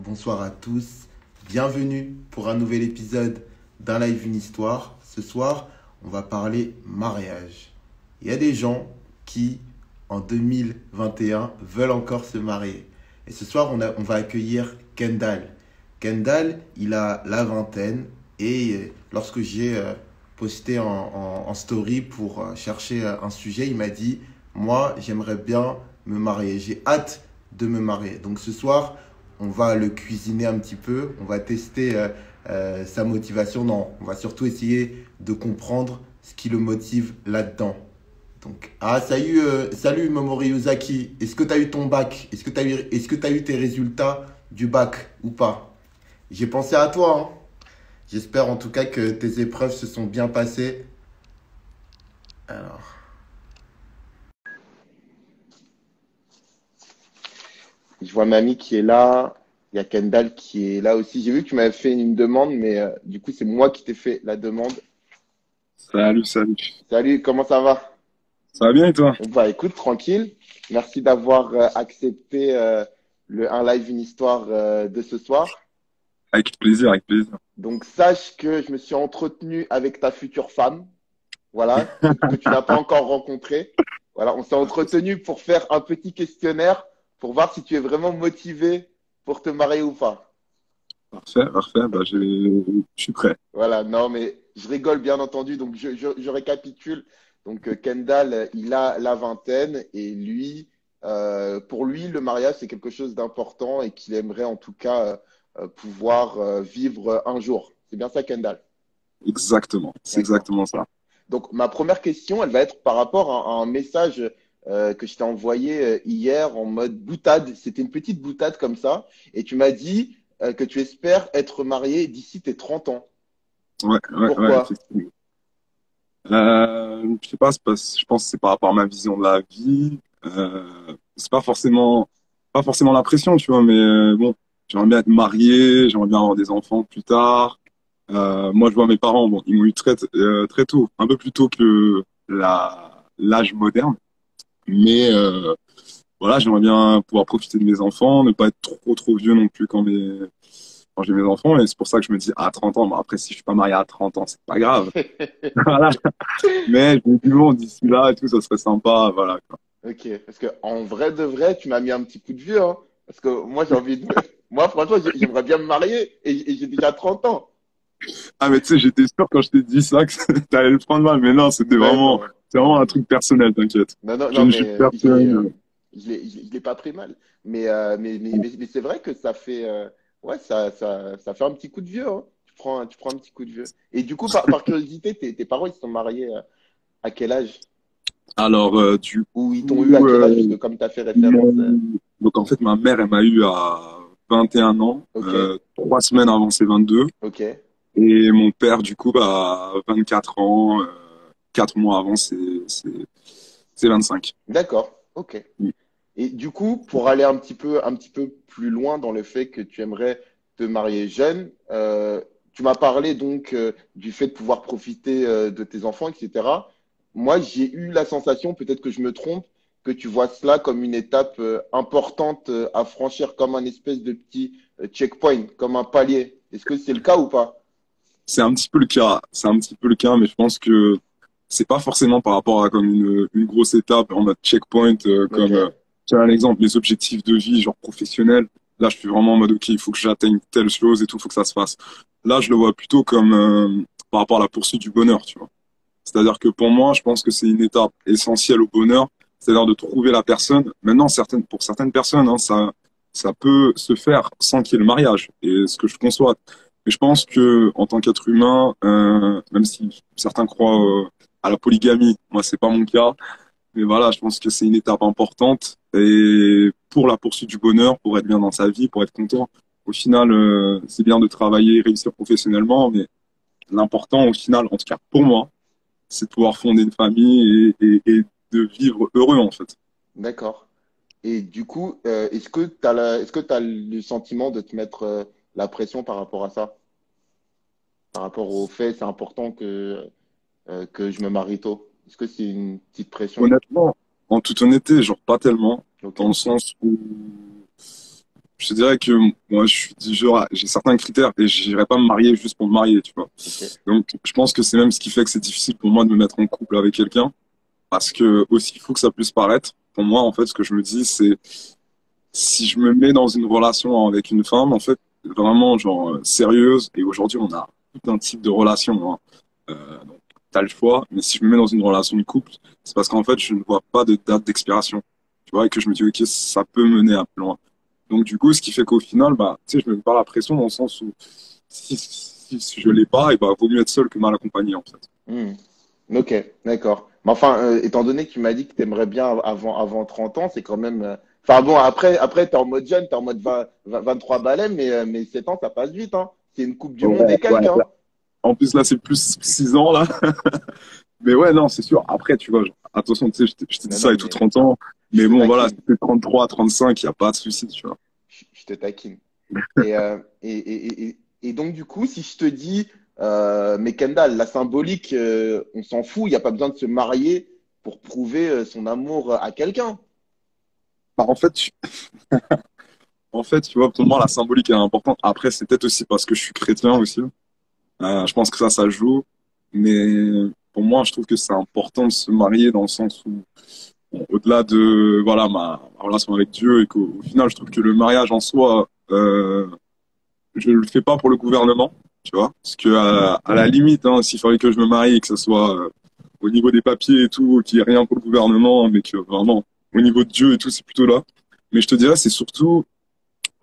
Bonsoir à tous, bienvenue pour un nouvel épisode d'un live une histoire. Ce soir, on va parler mariage. Il y a des gens qui, en 2021, veulent encore se marier. Et ce soir, on va accueillir Kendall. Kendall, il a la vingtaine et lorsque j'ai posté en story pour chercher un sujet, il m'a dit, moi, j'aimerais bien me marier. J'ai hâte de me marier. Donc ce soir, on va le cuisiner un petit peu, on va tester sa motivation. Non, on va surtout essayer de comprendre ce qui le motive là-dedans. Donc, salut Momori Ozaki. Est-ce que tu as eu ton bac? Est-ce que tu as eu tes résultats du bac ou pas? J'ai pensé à toi, hein. J'espère en tout cas que tes épreuves se sont bien passées. Alors, je vois Mamie qui est là. Il y a Kendall qui est là aussi. J'ai vu que tu m'avais fait une demande, mais du coup, c'est moi qui t'ai fait la demande. Salut, salut. Salut, comment ça va? Ça va bien et toi? Bah écoute, tranquille. Merci d'avoir accepté un live, une histoire de ce soir. Avec plaisir, avec plaisir. Donc sache que je me suis entretenu avec ta future femme, voilà, que tu n'as pas encore rencontrée. Voilà, on s'est entretenu pour faire un petit questionnaire pour voir si tu es vraiment motivé pour te marier ou pas. Parfait, parfait. Je suis prêt. Voilà, non, mais je rigole bien entendu. Donc, je récapitule. Donc, Kendall, il a la vingtaine et lui, pour lui, le mariage, c'est quelque chose d'important et qu'il aimerait en tout cas pouvoir vivre un jour. C'est bien ça, Kendall? Exactement. C'est D'accord. exactement ça. Donc, ma première question, elle va être par rapport à un message que je t'ai envoyé hier en mode boutade. C'était une petite boutade comme ça. Et tu m'as dit que tu espères être marié d'ici tes 30 ans. Ouais, ouais, ouais, Pourquoi? effectivement. Je sais pas, je pense que c'est par rapport à ma vision de la vie. C'est pas forcément la pression, tu vois, mais bon, j'aimerais bien être marié, j'aimerais bien avoir des enfants plus tard. Moi, je vois mes parents, bon, ils m'ont eu très tôt, un peu plus tôt que l'âge moderne. Mais voilà, j'aimerais bien pouvoir profiter de mes enfants, ne pas être trop vieux non plus quand j'ai mes enfants. Et c'est pour ça que je me dis à 30 ans. Bon, après, si je suis pas marié à 30 ans, c'est pas grave. Voilà. Mais je me dis bon, d'ici là et tout, ça serait sympa. Voilà, quoi. Ok, parce que en vrai de vrai, tu m'as mis un petit coup de vieux, hein. Parce que moi, j'ai envie de... Moi, franchement, j'aimerais bien me marier et j'ai déjà 30 ans. Ah, mais tu sais, j'étais sûr quand je t'ai dit ça que t'allais le prendre mal. Mais non, Mais non, c'est non, vraiment un non. truc personnel, t'inquiète. Non, non, Je non, ne juge mais personne. je l'ai pas pris mal. Mais c'est vrai que ça fait, ouais, ça fait un petit coup de vieux, hein. Tu prends un petit coup de vieux. Et du coup, par curiosité, tes parents, ils se sont mariés à quel âge? Alors, du Ou ils t'ont eu à coup, quel âge? Parce que comme tu as fait référence. mon- donc en fait, ma mère, elle m'a eu à 21 ans, Ok, 3 semaines avant ses 22. ok, Et mon père, du coup, bah, 24 ans, 4 mois avant ses 25. d'accord, ok. Et du coup, pour aller un petit peu plus loin dans le fait que tu aimerais te marier jeune, tu m'as parlé donc du fait de pouvoir profiter de tes enfants, etc. Moi, j'ai eu la sensation, peut-être que je me trompe, que tu vois cela comme une étape importante à franchir, comme un espèce de petit checkpoint, comme un palier. Est-ce que c'est le cas ou pas? C'est un petit peu le cas. C'est un petit peu le cas, mais je pense que c'est pas forcément par rapport à comme une grosse étape en mode checkpoint, Ok, tu as un exemple, les objectifs de vie, genre professionnel. Là, je suis vraiment en mode, OK, il faut que j'atteigne telle chose et tout, il faut que ça se fasse. Là, je le vois plutôt comme par rapport à la poursuite du bonheur, tu vois. C'est-à-dire que pour moi, je pense que c'est une étape essentielle au bonheur, c'est-à-dire de trouver la personne. Maintenant, pour certaines personnes, hein, ça peut se faire sans qu'il y ait le mariage, et ce que je conçois. Mais je pense que en tant qu'être humain, même si certains croient à la polygamie, moi c'est pas mon cas, mais voilà, je pense que c'est une étape importante et pour la poursuite du bonheur, pour être bien dans sa vie, pour être content. Au final, c'est bien de travailler, réussir professionnellement, mais l'important au final, en tout cas pour moi, c'est de pouvoir fonder une famille et de vivre heureux en fait. d'accord. Et du coup, est-ce que tu le sentiment de te mettre la pression par rapport à ça? Par rapport au fait, c'est important que je me marie tôt. Est-ce que c'est une petite pression? Honnêtement, en toute honnêteté, genre pas tellement, Ok, dans le sens où Je te dirais que moi, je suis du genre, j'ai certains critères et j'irai pas me marier juste pour me marier, tu vois. Ok. Donc, je pense que c'est même ce qui fait que c'est difficile pour moi de me mettre en couple avec quelqu'un. Parce que, aussi fou que ça puisse paraître, pour moi, en fait, ce que je me dis, c'est si je me mets dans une relation avec une femme, en fait, vraiment, genre, sérieuse, et aujourd'hui, on a tout un type de relation, hein. Donc, t'as le choix, mais si je me mets dans une relation de couple, c'est parce qu'en fait, je ne vois pas de date d'expiration. Tu vois, et que je me dis, OK, ça peut mener à plus loin. Donc, du coup, ce qui fait qu'au final, bah, tu sais, je me mets pas la pression dans le sens où si je l'ai pas, et bah, vaut mieux être seul que mal accompagné, en fait. Hmm. Ok, d'accord. Mais enfin, étant donné que tu m'as dit que tu aimerais bien avant 30 ans, c'est quand même. Enfin bon, après t'es en mode jeune, t'es en mode 23 balais, mais 7 ans, ça passe vite, hein. C'est une Coupe du Ouais, Monde et ouais. quelques, hein. En plus, là, c'est plus 6 ans, là. Mais ouais, non, c'est sûr. Après, tu vois, attention, tu sais, je t'ai dit Non, ça non, et tout mais 30 ans. je Mais te bon, voilà, si taquine. t'es 33, 35, il n'y a pas de souci, tu vois. Je te taquine. Et donc, du coup, si je te dis, mais Kendall, la symbolique, on s'en fout, il n'y a pas besoin de se marier pour prouver son amour à quelqu'un. Bah, en fait, tu vois, pour moi, la symbolique est importante. Après, c'est peut-être aussi parce que je suis chrétien aussi. Je pense que ça joue. Mais pour moi, je trouve que c'est important de se marier dans le sens où, bon, au-delà de, voilà, ma relation avec Dieu et qu'au final, je trouve que le mariage en soi, je le fais pas pour le gouvernement, tu vois. Parce que, à la limite, hein, s'il fallait que je me marie et que ce soit, au niveau des papiers et tout, qu'il n'y ait rien pour le gouvernement, mais que vraiment, au niveau de Dieu et tout, c'est plutôt là. Mais je te dirais, c'est surtout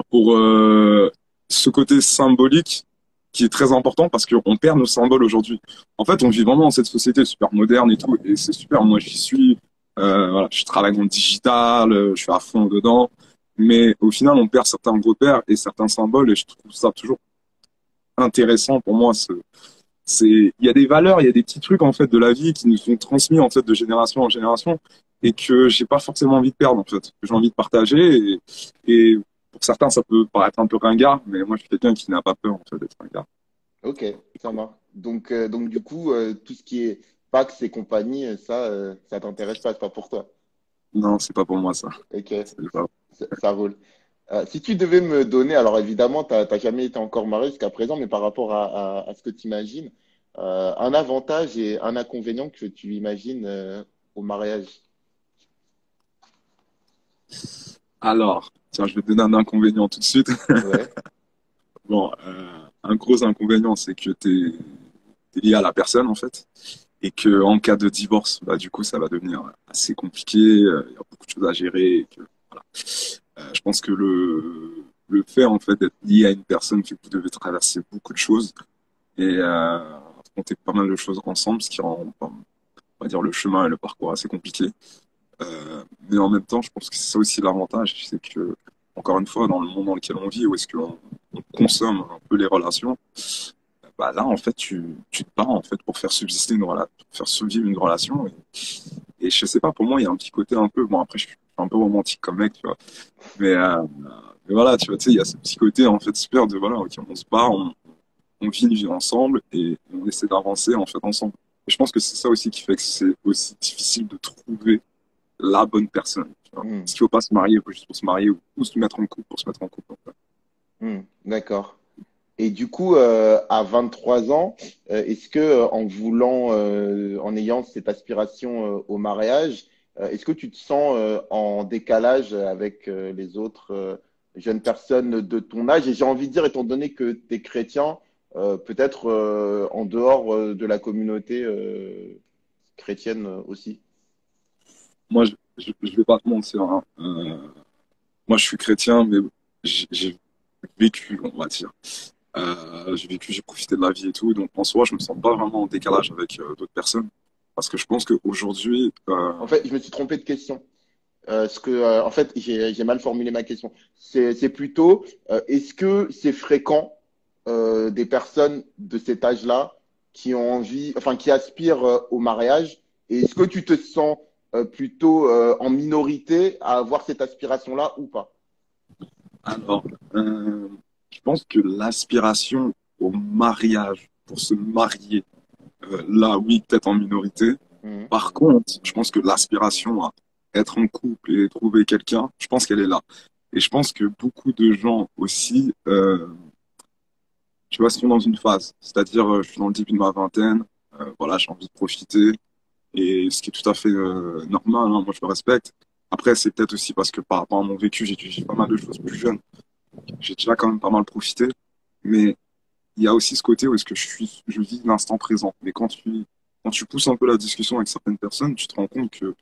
pour ce côté symbolique qui est très important parce qu'on perd nos symboles aujourd'hui. En fait, on vit vraiment dans cette société super moderne et tout, et c'est super. Moi, j'y suis. Voilà, je travaille dans le digital, je suis à fond dedans. Mais au final, on perd certains repères et certains symboles, et je trouve ça toujours intéressant pour moi. Il y a des valeurs, il y a des petits trucs en fait de la vie qui nous sont transmis en fait de génération en génération et que j'ai pas forcément envie de perdre en fait, que j'ai envie de partager et pour certains ça peut paraître un peu ringard, mais moi je suis quelqu'un qui n'a pas peur en fait d'être ringard. Ok, ça marche. Donc du coup, tout ce qui est Pax et compagnie, ça t'intéresse pas, c'est pas pour toi. Non, c'est pas pour moi ça. Ok, C'est pas- ça roule. Si tu devais me donner, alors évidemment, t'as jamais été encore marié jusqu'à présent, mais par rapport à ce que tu imagines, un avantage et un inconvénient que tu imagines au mariage. Alors, tiens, je vais te donner un inconvénient tout de suite. Ouais. Bon, un gros inconvénient, c'est que t'es lié à la personne en fait. Et que en cas de divorce, bah, du coup, ça va devenir assez compliqué. Il y a beaucoup de choses à gérer. Et que, voilà. Je pense que le fait en fait d'être lié à une personne fait que vous devez traverser beaucoup de choses et affronter pas mal de choses ensemble, ce qui rend, on va dire, le chemin et le parcours assez compliqué. Mais en même temps, je pense que c'est ça aussi l'avantage, c'est que, encore une fois, dans le monde dans lequel on vit, où est-ce qu'on consomme un peu les relations, bah là, en fait, tu te bats en fait pour faire subsister une relation, pour faire survivre une relation. Et je sais pas, pour moi, il y a un petit côté un peu, bon, après, je suis un peu romantique comme mec, tu vois. Mais, mais voilà, tu vois, tu sais, il y a ce petit côté, en fait, super de, voilà, ok, on se bat, on vit une vie ensemble et on essaie d'avancer, en fait, ensemble. Et je pense que c'est ça aussi qui fait que c'est aussi difficile de trouver la bonne personne, tu vois. Hmm, Parce qu'il faut pas se marier juste pour se marier ou se mettre en couple pour se mettre en couple, en fait. d'accord. Et du coup, à 23 ans, est-ce que en voulant, en ayant cette aspiration au mariage, est-ce que tu te sens en décalage avec les autres jeunes personnes de ton âge? Et j'ai envie de dire, étant donné que tu es chrétien, peut-être en dehors de la communauté chrétienne aussi. Moi, je vais pas te mentir, hein. Moi, je suis chrétien, mais j'ai vécu, on va dire. J'ai vécu, j'ai profité de la vie et tout. Donc, en soi, je me sens pas vraiment en décalage avec d'autres personnes. Parce que je pense qu'aujourd'hui, En fait, je me suis trompé de question. En fait, j'ai mal formulé ma question. C'est plutôt, est-ce que c'est fréquent des personnes de cet âge-là qui ont envie, enfin, qui aspirent au mariage? Et est-ce que tu te sens plutôt en minorité à avoir cette aspiration-là ou pas? alors, je pense que l'aspiration au mariage, pour se marier, là, oui, peut-être en minorité. Mhm. Par contre, je pense que l'aspiration à être en couple et trouver quelqu'un, je pense qu'elle est là. Et je pense que beaucoup de gens aussi, tu vois, sont dans une phase. C'est-à-dire, je suis dans le début de ma vingtaine, voilà, j'ai envie de profiter. Et ce qui est tout à fait normal, hein, moi je le respecte. Après, c'est peut-être aussi parce que par rapport à mon vécu, j'ai dû vivre pas mal de choses plus jeune. J'ai déjà quand même pas mal profité. Mais il y a aussi ce côté où est-ce que je vis l'instant présent. Mais quand tu pousses un peu la discussion avec certaines personnes, tu te rends compte que,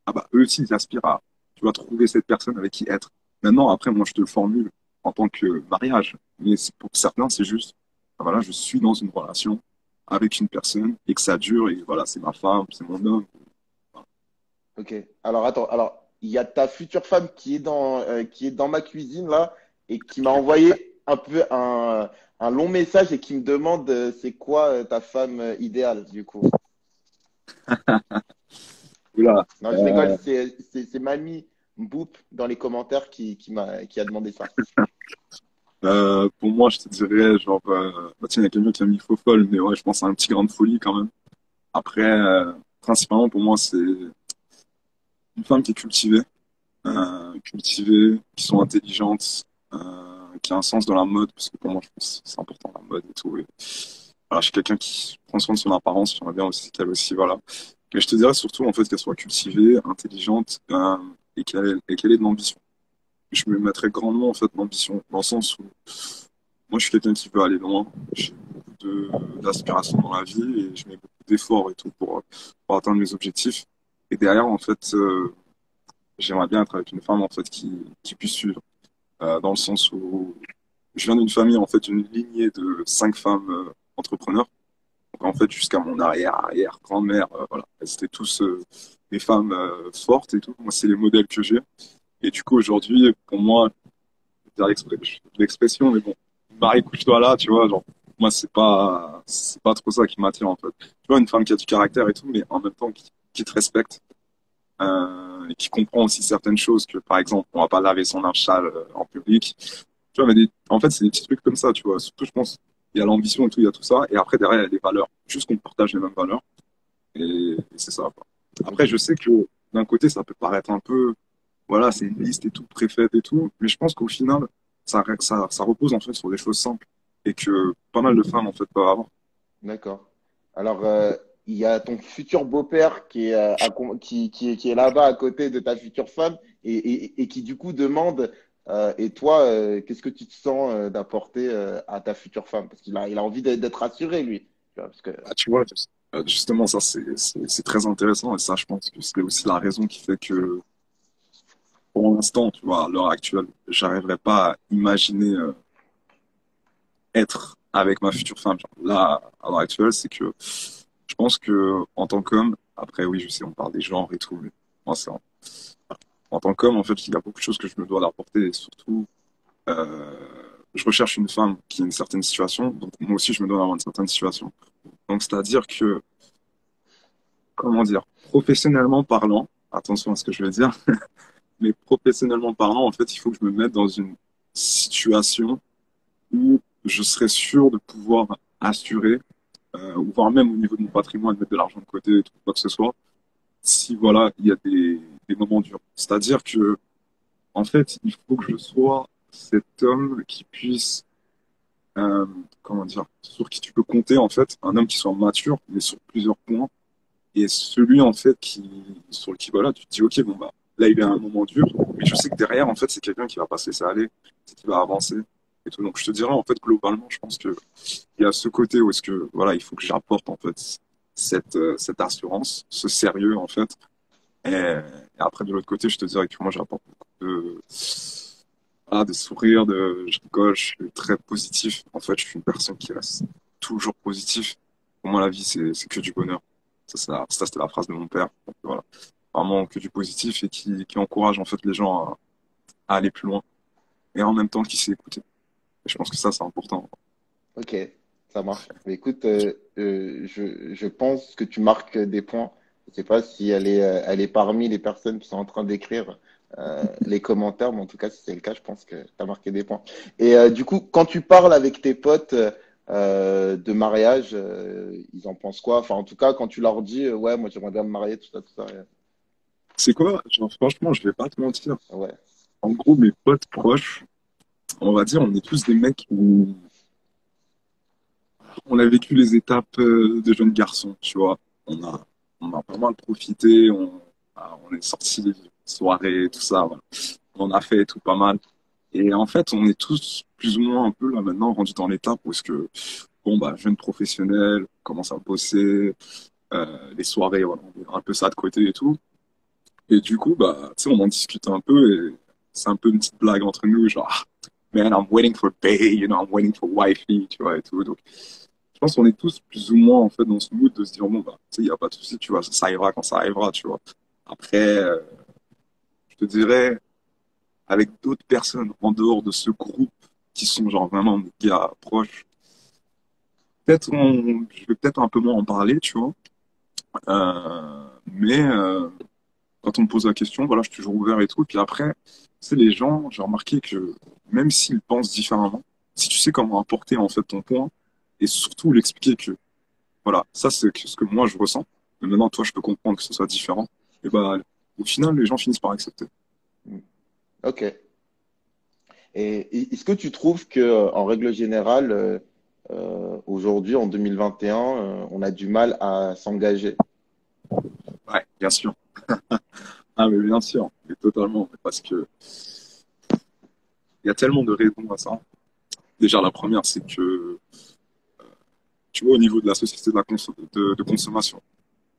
ah bah, eux aussi, ils aspirent à, tu vas trouver cette personne avec qui être. Maintenant, après, moi, je te le formule en tant que mariage. Mais pour certains, c'est juste, ah, voilà, je suis dans une relation avec une personne et que ça dure et voilà, c'est ma femme, c'est mon homme. Ok. Alors attends, alors il y a ta future femme qui est dans ma cuisine là et qui m'a envoyé un peu un long message et qui me demande c'est quoi ta femme idéale du coup. Oula. Non, je rigole, c'est Mamie Boop dans les commentaires qui a demandé ça. Pour moi, je te dirais, genre, bah, tiens, il y a quelqu'un qui a mis faux folle, mais ouais, je pense à un petit grain de folie quand même. Après, principalement, pour moi, c'est une femme qui est cultivée, qui sont intelligentes, qui a un sens de la mode, parce que pour moi, je pense que c'est important la mode et tout. Et, voilà, je suis quelqu'un qui prend soin de son apparence, j'aimerais bien aussi qu'elle aussi, voilà. Mais je te dirais surtout, en fait, qu'elle soit cultivée, intelligente, et qu'elle ait de l'ambition. Je me mettrais grandement, en fait, l'ambition, dans le sens où moi, je suis quelqu'un qui veut aller loin. J'ai beaucoup d'aspirations dans la vie et je mets beaucoup d'efforts et tout pour atteindre mes objectifs. Et derrière, en fait, j'aimerais bien être avec une femme, en fait, qui puisse suivre. Dans le sens où je viens d'une famille, en fait, une lignée de 5 femmes entrepreneurs. Donc, en fait, jusqu'à mon arrière-grand-mère, voilà. Elles étaient tous des femmes fortes et tout. Moi, c'est les modèles que j'ai. Et du coup, aujourd'hui, pour moi, je vais dire l'expression, mais bon, Marie, couche-toi là, tu vois, genre, moi, c'est pas trop ça qui m'attire, en fait. Tu vois, une femme qui a du caractère et tout, mais en même temps, qui te respecte, et qui comprend aussi certaines choses que, par exemple, on va pas laver son linge sale en public. Tu vois, mais en fait, c'est des petits trucs comme ça, tu vois. Surtout, je pense, il y a l'ambition et tout, il y a tout ça, et après, derrière, il y a des valeurs. Juste qu'on partage les mêmes valeurs, et c'est ça, quoi. Après, je sais que, d'un côté, ça peut paraître un peu, voilà, c'est une liste et tout, préfète et tout. Mais je pense qu'au final, ça repose en fait sur des choses simples et que pas mal de femmes en fait peuvent avoir. D'accord. Alors, il y a ton futur beau-père qui est, qui est là-bas à côté de ta future femme et qui du coup demande, et toi, qu'est-ce que tu te sens d'apporter à ta future femme? Parce il a envie d'être rassuré, lui. Tu vois, parce que, Ah, tu vois, justement, ça, c'est très intéressant et ça, je pense que c'est aussi la raison qui fait que pour l'instant, tu vois, à l'heure actuelle, j'arriverai pas à imaginer être avec ma future femme. Genre, là, à l'heure actuelle, c'est que je pense que en tant qu'homme, après, oui, je sais, on parle des genres et tout, mais moi, en tant qu'homme, en fait, il y a beaucoup de choses que je me dois d'apporter et surtout, Euh, je recherche une femme qui a une certaine situation, donc moi aussi je me dois d'avoir une certaine situation. Donc c'est-à-dire que, comment dire, professionnellement parlant, attention à ce que je vais dire, mais professionnellement parlant, en fait, il faut que je me mette dans une situation où je serai sûr de pouvoir assurer, ou voire même au niveau de mon patrimoine, mettre de l'argent de côté, tout, quoi que ce soit, si voilà, il y a des moments durs. C'est-à-dire que, en fait, il faut que je sois cet homme qui puisse euh, comment dire, sur qui tu peux compter, en fait, un homme qui soit mature, mais sur plusieurs points, et celui, en fait, sur le qui, voilà, tu te dis, ok, bon, bah, là, il est à un moment dur, mais je sais que derrière, en fait, c'est quelqu'un qui va pas se laisser aller, qui va avancer, et tout. Donc, je te dirais, en fait, globalement, je pense que il y a ce côté où est-ce que, voilà, il faut que j'apporte, en fait, cette assurance, ce sérieux, en fait, et après, de l'autre côté, je te dirais que moi, j'apporte beaucoup de sourires, je rigole, je suis très positif. En fait, je suis une personne qui reste toujours positif. Pour moi, la vie, c'est que du bonheur. C'était la phrase de mon père. Donc, voilà. Vraiment que du positif et qui encourage, en fait, les gens à aller plus loin. Et en même temps, qui sait écouter. Et je pense que ça, c'est important. ok, ça marche. Mais écoute, je pense que tu marques des points. Je sais pas si elle est parmi les personnes qui sont en train d'écrire les commentaires, mais en tout cas, si c'est le cas, je pense que tu as marqué des points. Et du coup, quand tu parles avec tes potes de mariage, ils en pensent quoi? Enfin, en tout cas, quand tu leur dis, ouais, moi j'aimerais bien me marier, tout ça, C'est quoi? Genre, franchement, je vais pas te mentir. ouais. En gros, mes potes proches, on va dire, on est tous des mecs où on a vécu les étapes de jeunes garçons, tu vois. On a pas mal profité, on est sortis des soirées, tout ça, voilà. On a fait tout pas mal. Et en fait, on est tous plus ou moins un peu là maintenant rendus dans l'étape où est-ce que, bon, bah, jeunes professionnels, on commence à bosser, les soirées, voilà, on met un peu ça de côté et tout. Et du coup, bah, tu sais, on en discute un peu et c'est un peu une petite blague entre nous, genre, ah, man, I'm waiting for pay, I'm waiting for wifey, tu vois, et tout. Donc, je pense qu'on est tous plus ou moins, en fait, dans ce mood de se dire, bon, bah, tu sais, il n'y a pas de souci, tu vois, ça arrivera quand ça arrivera, tu vois. Après, je te dirais, avec d'autres personnes en dehors de ce groupe qui sont, genre, vraiment des gars proches, je vais peut-être un peu moins en parler, tu vois. Mais, quand on me pose la question, voilà, je suis toujours ouvert et tout. Et puis après, c'est les gens, j'ai remarqué que même s'ils pensent différemment, si tu sais comment apporter en fait ton point et surtout l'expliquer que voilà, ça c'est ce que moi je ressens. Mais maintenant, toi, je peux comprendre que ce soit différent. Et bah, au final, les gens finissent par accepter. Mm. Ok. Et est-ce que tu trouves que, en règle générale, aujourd'hui, en 2021, on a du mal à s'engager? Ouais, bien sûr. Ah, mais bien sûr, mais totalement. Parce que il y a tellement de raisons à ça. Déjà, la première, c'est que, tu vois, au niveau de la société de consommation,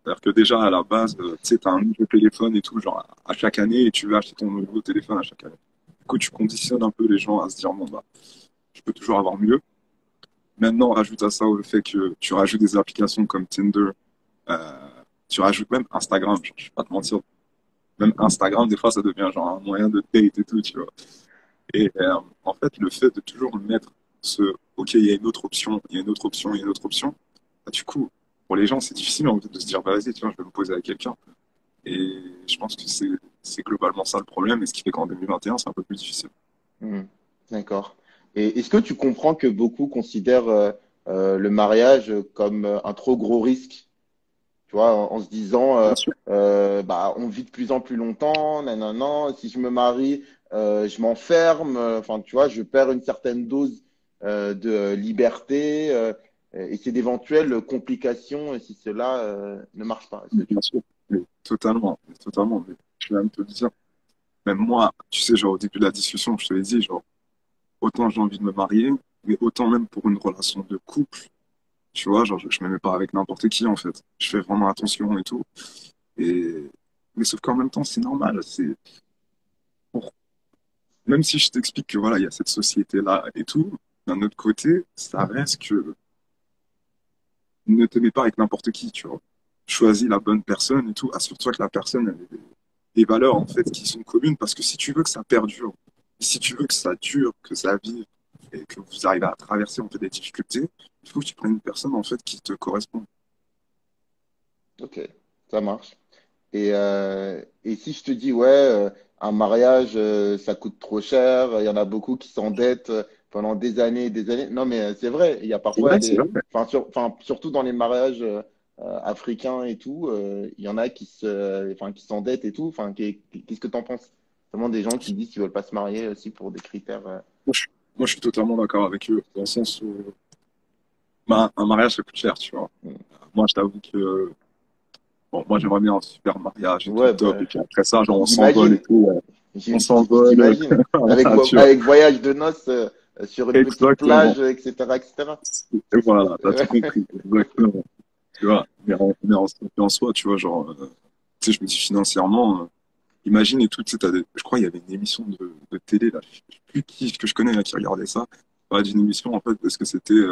c'est-à-dire que déjà, à la base, tu sais, t'as un nouveau téléphone et tout, genre, à chaque année, et tu veux acheter ton nouveau téléphone à chaque année. Du coup, tu conditionnes un peu les gens à se dire, bon, bah, je peux toujours avoir mieux. Maintenant, rajoute à ça le fait que tu rajoutes des applications comme Tinder, euh, tu rajoutes même Instagram, je vais pas te mentir. Même Instagram, des fois, ça devient genre un moyen de date et tout, tu vois. Et en fait, le fait de toujours mettre OK, il y a une autre option, il y a une autre option, il y a une autre option, bah, du coup, pour les gens, c'est difficile en fait, de se dire, bah, vas-y, tiens, je vais me poser à quelqu'un. Et je pense que c'est globalement ça le problème, et ce qui fait qu'en 2021, c'est un peu plus difficile. Hmm. D'accord. Et est-ce que tu comprends que beaucoup considèrent le mariage comme un trop gros risque? Tu vois, en se disant, Bien sûr. bah, on vit de plus en plus longtemps, nanana, si je me marie, je m'enferme, enfin, tu vois, je perds une certaine dose de liberté et c'est d'éventuelles complications si cela ne marche pas. Est-ce que Bien tu... sûr. Mais totalement, mais totalement. Mais je vais même te le dire. Même moi, tu sais, genre, au début de la discussion, je te l'ai dit, genre, autant j'ai envie de me marier, mais autant même pour une relation de couple, tu vois, genre, je me mets pas avec n'importe qui, en fait. Je fais vraiment attention et tout. Et, mais sauf qu'en même temps, c'est normal. Pour- Même si je t'explique que voilà, il y a cette société-là et tout, d'un autre côté, ça reste que ne te mets pas avec n'importe qui, tu vois. Choisis la bonne personne et tout. Assure-toi que la personne elle ait des valeurs en fait qui sont communes parce que si tu veux que ça perdure, si tu veux que ça dure, que ça vive et que vous arrivez à traverser en fait des difficultés, il faut que tu prennes une personne en fait qui te correspond. Ok, ça marche. Et si je te dis, ouais, un mariage, ça coûte trop cher, il y en a beaucoup qui s'endettent pendant des années et des années. Non, mais c'est vrai, il y a C'est parfois vrai, c'est vrai. des. Enfin, enfin, surtout dans les mariages africains et tout, il y en a enfin, qui s'endettent et tout. Enfin, qu'est-ce que tu en penses? Vraiment des gens qui disent qu'ils veulent pas se marier aussi pour des critères. Moi, moi, je suis totalement d'accord avec eux dans le sens où bah, un mariage ça coûte cher, tu vois. Hmm. Moi, je t'avoue que bon, moi, j'aimerais bien un super mariage et tout Ouais, top. bah, Et puis après ça, genre, on s'envole et j'imagine. tout. On s'envole. J'imagine. Voilà, tu vois. Avec voyage de noces sur une petite Exactement. plage, etc., etc. Et voilà, t'as tout Ouais. compris. Exactement. Tu vois. En soi, tu vois, genre, tu sais, je me dis financièrement, imagine et tout, tu sais, je crois qu'il y avait une émission de télé, là, je sais plus qui que je connais, là, qui regardait ça. Parlait d'une émission, en fait, parce que c'était,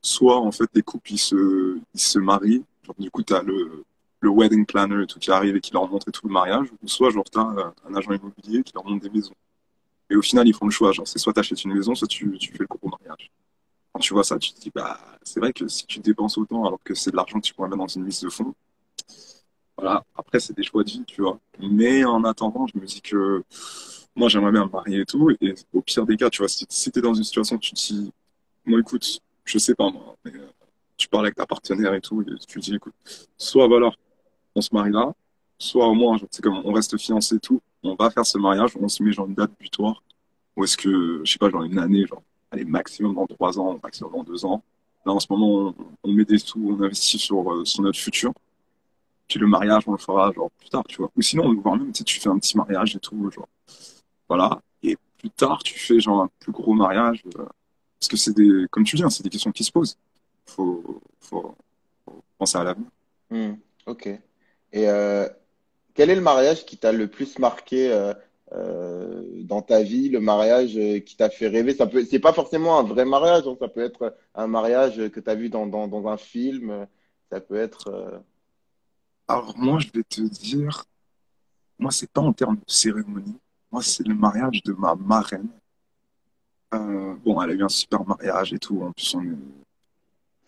soit, en fait, les couples, ils se marient, genre, du coup, t'as le wedding planner et tout qui arrive et qui leur montre et tout le mariage, ou soit, genre, t'as un agent immobilier qui leur montre des maisons. Et au final, ils font le choix, genre, c'est soit t'achètes une maison, soit tu fais le gros mariage. Quand tu vois ça, tu te dis, bah, c'est vrai que si tu dépenses autant alors que c'est de l'argent que tu pourrais mettre dans une mise de fonds, voilà, après, c'est des choix de vie, tu vois. Mais en attendant, je me dis que moi, j'aimerais bien me marier et tout. Et au pire des cas, tu vois, si t'es dans une situation où tu te dis, moi, écoute, je sais pas, moi, mais tu parles avec ta partenaire et tout, et tu dis, écoute, soit voilà, on se marie là, soit au moins, genre, c'est comme on reste fiancé et tout. on va faire ce mariage, on se met genre une date butoir, ou est-ce que, je sais pas, genre une année, genre, allez, maximum dans 3 ans, maximum dans 2 ans. Là, en ce moment, on met des sous, on investit sur notre futur. Puis le mariage, on le fera genre plus tard, tu vois. Ou sinon, voire même, tu sais, tu fais un petit mariage et tout, genre, voilà. Et plus tard, tu fais genre un plus gros mariage, parce que c'est des, comme tu dis, hein, c'est des questions qui se posent. Faut penser à l'avenir. Hmm, ok. Et quel est le mariage qui t'a le plus marqué dans ta vie, le mariage qui t'a fait rêver? C'est pas forcément un vrai mariage, hein, ça peut être un mariage que tu as vu dans un film, ça peut être. Alors moi, je vais te dire, moi, c'est pas en termes de cérémonie. Moi, c'est le mariage de ma marraine. Bon, elle a eu un super mariage et tout. En plus, on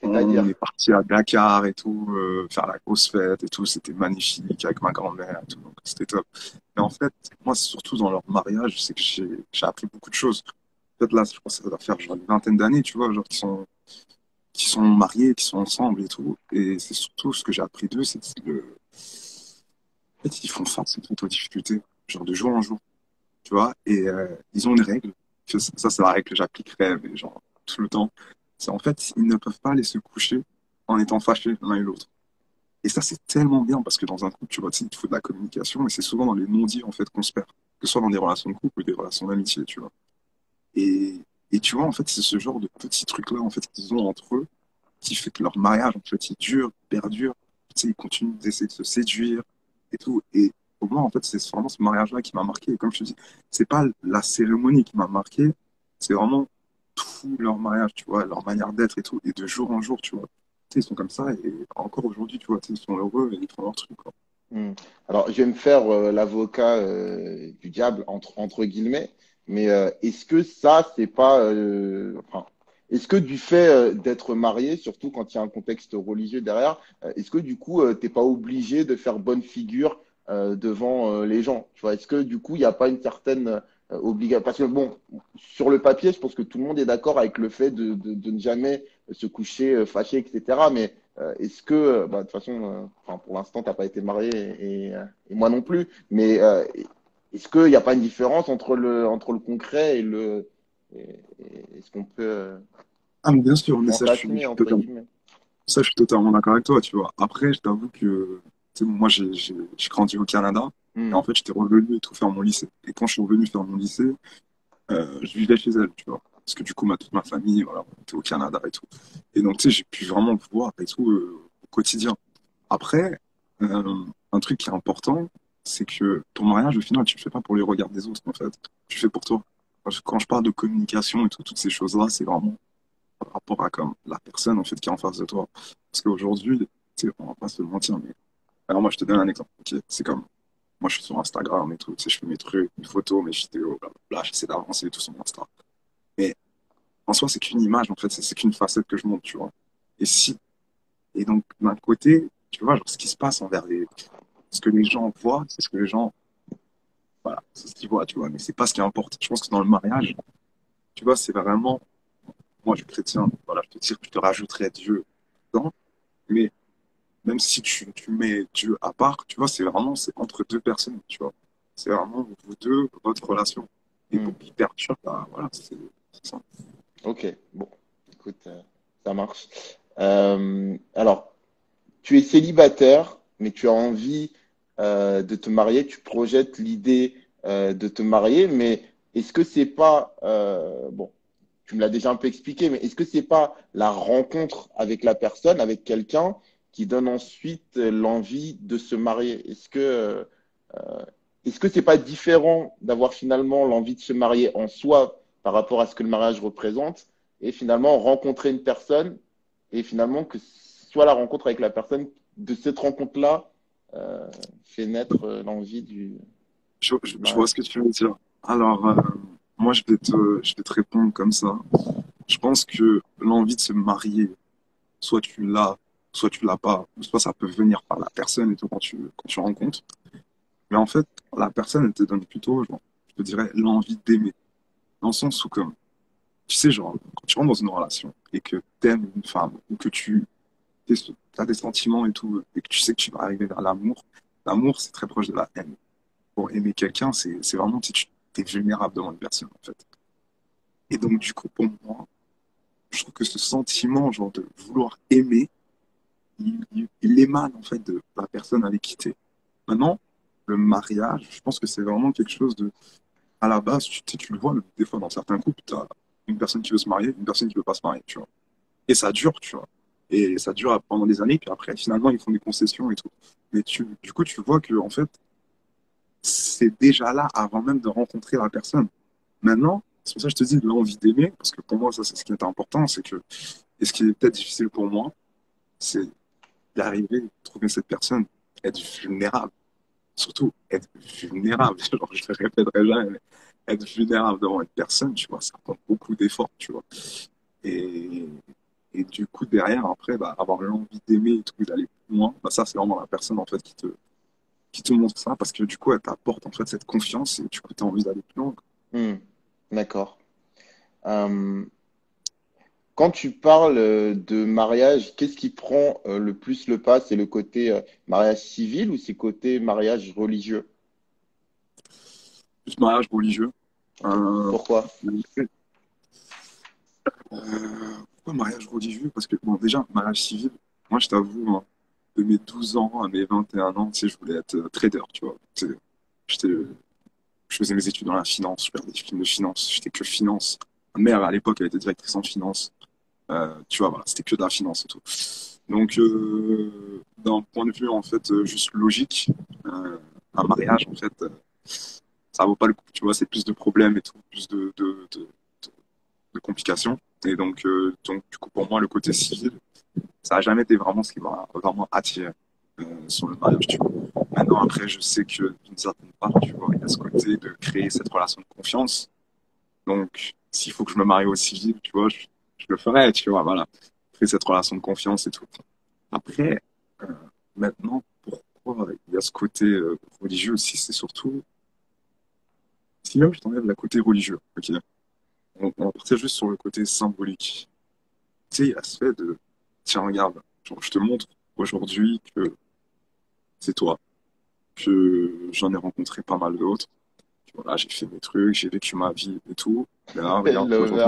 C'est-à-dire. est parti à Dakar et tout, faire la grosse fête et tout. C'était magnifique avec ma grand-mère et tout. Donc, c'était top. Mais en fait, moi, c'est surtout dans leur mariage, c'est que j'ai appris beaucoup de choses. En fait, là, je pense que ça doit faire genre une vingtaine d'années, tu vois, genre qui sont mariés, qui sont ensemble et tout. Et c'est surtout ce que j'ai appris d'eux, c'est que en fait, ils font face en fait, aux difficultés, genre de jour en jour, tu vois. Et ils ont une règle. Ça, c'est la règle que j'appliquerai, mais genre tout le temps. C'est en fait, ils ne peuvent pas aller se coucher en étant fâchés l'un et l'autre. Et ça, c'est tellement bien parce que dans un couple, tu vois, tu sais, il te faut de la communication et c'est souvent dans les non-dits en fait qu'on se perd, que ce soit dans des relations de couple ou des relations d'amitié, tu vois. Et, et tu vois, en fait, c'est ce genre de petits trucs-là en fait qu'ils ont entre eux qui fait que leur mariage, en fait, il dure, perdure. Tu sais, ils continuent d'essayer de se séduire et tout. Et pour moi, en fait, c'est vraiment ce mariage-là qui m'a marqué. Et comme je te dis, c'est pas la cérémonie qui m'a marqué, c'est vraiment tout leur mariage, tu vois, leur manière d'être et tout. Et de jour en jour, tu vois. Tu sais, ils sont comme ça et encore aujourd'hui, tu vois, tu sais, ils sont heureux et ils font leur truc, quoi. Hmm. Alors, je vais me faire l'avocat du diable, entre guillemets, mais est-ce que ça, c'est pas. Enfin, est-ce que du fait d'être marié, surtout quand il y a un contexte religieux derrière, est-ce que du coup, t'es pas obligé de faire bonne figure devant les gens? Tu vois, est-ce que du coup, il n'y a pas une certaine obligation? Parce que bon, sur le papier, je pense que tout le monde est d'accord avec le fait de ne jamais se coucher fâché, etc. Mais est-ce que, bah, de toute façon, enfin, pour l'instant, tu n'as pas été marié et moi non plus, mais est-ce qu'il n'y a pas une différence entre le concret et et ce qu'on peut Ah, mais bien sûr, mais fantasmer, entre guillemets? ça, je suis totalement d'accord avec toi, tu vois. Après, je t'avoue que, tu sais, moi, j'ai grandi au Canada et Hmm, en fait, j'étais revenu et tout faire mon lycée. Et quand je suis revenu faire mon lycée, je vivais chez elle, tu vois. Parce que du coup, toute ma famille, voilà, on était au Canada et tout. Et donc, tu sais, j'ai pu vraiment le voir et tout au quotidien. Après, un truc qui est important, c'est que ton mariage, au final, tu le fais pas pour les regards des autres, en fait. Tu le fais pour toi. Quand je parle de communication et tout, toutes ces choses-là, c'est vraiment par rapport à comme la personne, en fait, qui est en face de toi. Parce qu'aujourd'hui, tu sais, on va pas se le mentir, mais alors moi, je te donne un exemple. Ok. C'est comme, moi, je suis sur Instagram et tout, tu sais, je fais mes trucs, mes photos, mes vidéos, blablabla, j'essaie d'avancer et tout sur mon Insta. Mais en soi, c'est qu'une image, en fait, c'est qu'une facette que je montre, tu vois. Et si, et donc, d'un côté, tu vois, genre, ce qui se passe envers ce que les gens voient, c'est ce que les gens, voilà, c'est ce qu'ils voient, tu vois. Mais c'est pas ce qui importe. Je pense que dans le mariage, tu vois, c'est vraiment, moi, je suis chrétien, voilà, je te dis que je te rajouterai Dieu dedans. Mais même si tu mets Dieu à part, tu vois, c'est entre deux personnes, tu vois. C'est vraiment vous deux, votre relation. Et hmm. pour qu'il perturbe, bah, voilà, c'est ça. Ok, bon, écoute, ça marche. Alors, tu es célibataire, mais tu as envie de te marier, tu projettes l'idée de te marier, mais est-ce que c'est pas, bon, tu me l'as déjà un peu expliqué, mais est-ce que c'est pas la rencontre avec la personne, avec quelqu'un, qui donne ensuite l'envie de se marier? Est-ce que c'est pas différent d'avoir finalement l'envie de se marier en soi par rapport à ce que le mariage représente et finalement rencontrer une personne et finalement que soit la rencontre avec la personne de cette rencontre-là euh, fait naître l'envie du Je vois ce mariage? que tu veux dire. Alors, moi, je vais te répondre comme ça. Je pense que l'envie de se marier, soit tu l'as, soit tu l'as pas, soit ça peut venir par la personne et tout quand tu rencontres. Mais en fait, la personne, elle te donne plutôt, genre, je te dirais, l'envie d'aimer. Dans le sens où, comme, tu sais, genre, quand tu rentres dans une relation et que t'aimes une femme ou que tu as des sentiments et tout, et que tu sais que tu vas arriver vers l'amour, l'amour, c'est très proche de la haine. pour aimer quelqu'un, c'est vraiment, tu es vulnérable devant une personne, en fait. Et donc, du coup, pour moi, je trouve que ce sentiment, genre, de vouloir aimer, il émane, en fait, de la personne avec qui t'es. Maintenant, le mariage, je pense que c'est vraiment quelque chose de, à la base, tu le vois, des fois, dans certains couples, tu as une personne qui veut se marier, une personne qui veut pas se marier, tu vois. Et ça dure, tu vois. Et ça dure pendant des années, puis après, finalement, ils font des concessions et tout. Mais du coup, tu vois que, en fait, c'est déjà là avant même de rencontrer la personne. Maintenant, c'est pour ça que je te dis de l'envie d'aimer, parce que pour moi, ça, c'est ce qui est important, c'est que, et ce qui est peut-être difficile pour moi, c'est d'arriver, de trouver cette personne, être vulnérable. Surtout, être vulnérable. Genre, je le répéterai jamais, mais être vulnérable devant une personne, tu vois, ça prend beaucoup d'efforts, tu vois. Et, et du coup, derrière, après, bah, avoir l'envie d'aimer et tout, d'aller plus loin, bah, ça, c'est vraiment la personne, en fait, qui te montre ça, parce que du coup, elle t'apporte, en fait, cette confiance, et du coup, tu as envie d'aller plus loin. Hmm, d'accord. Euh, Quand tu parles de mariage, qu'est-ce qui prend le plus le pas? C'est le côté mariage civil ou c'est le côté mariage religieux? Plus mariage religieux. Euh, Pourquoi? Pourquoi mariage religieux? Parce que, bon, déjà, mariage civil, moi, je t'avoue, hein, de mes 12 ans à mes 21 ans, tu sais, je voulais être trader, tu vois. Tu sais, j'étais, je faisais mes études dans la finance, je faisais des films de finance, j'étais que finance. Ma mère, à l'époque, elle était directrice en finance. Tu vois, voilà, c'était que de la finance et tout. Donc, d'un point de vue, en fait, juste logique, un mariage, en fait, ça vaut pas le coup, tu vois, c'est plus de problèmes et tout, plus de complications. Et donc, du coup, pour moi, le côté civil, ça n'a jamais été vraiment ce qui m'a vraiment attiré sur le mariage, tu vois. Maintenant, après, je sais que d'une certaine part, tu vois, il y a ce côté de créer cette relation de confiance. Donc, s'il faut que je me marie au civil, tu vois, je le ferai, tu vois, voilà. Créer cette relation de confiance et tout. Après, euh, maintenant, pourquoi il y a ce côté religieux aussi, c'est surtout, si même je t'enlève la côté religieux, ok, on va partir juste sur le côté symbolique. Tu sais, il y a ce fait de, tiens, regarde, genre, je te montre aujourd'hui que c'est toi, que j'en ai rencontré pas mal d'autres. Voilà, j'ai fait mes trucs, j'ai vécu ma vie et tout. Mais là, regarde, Lover.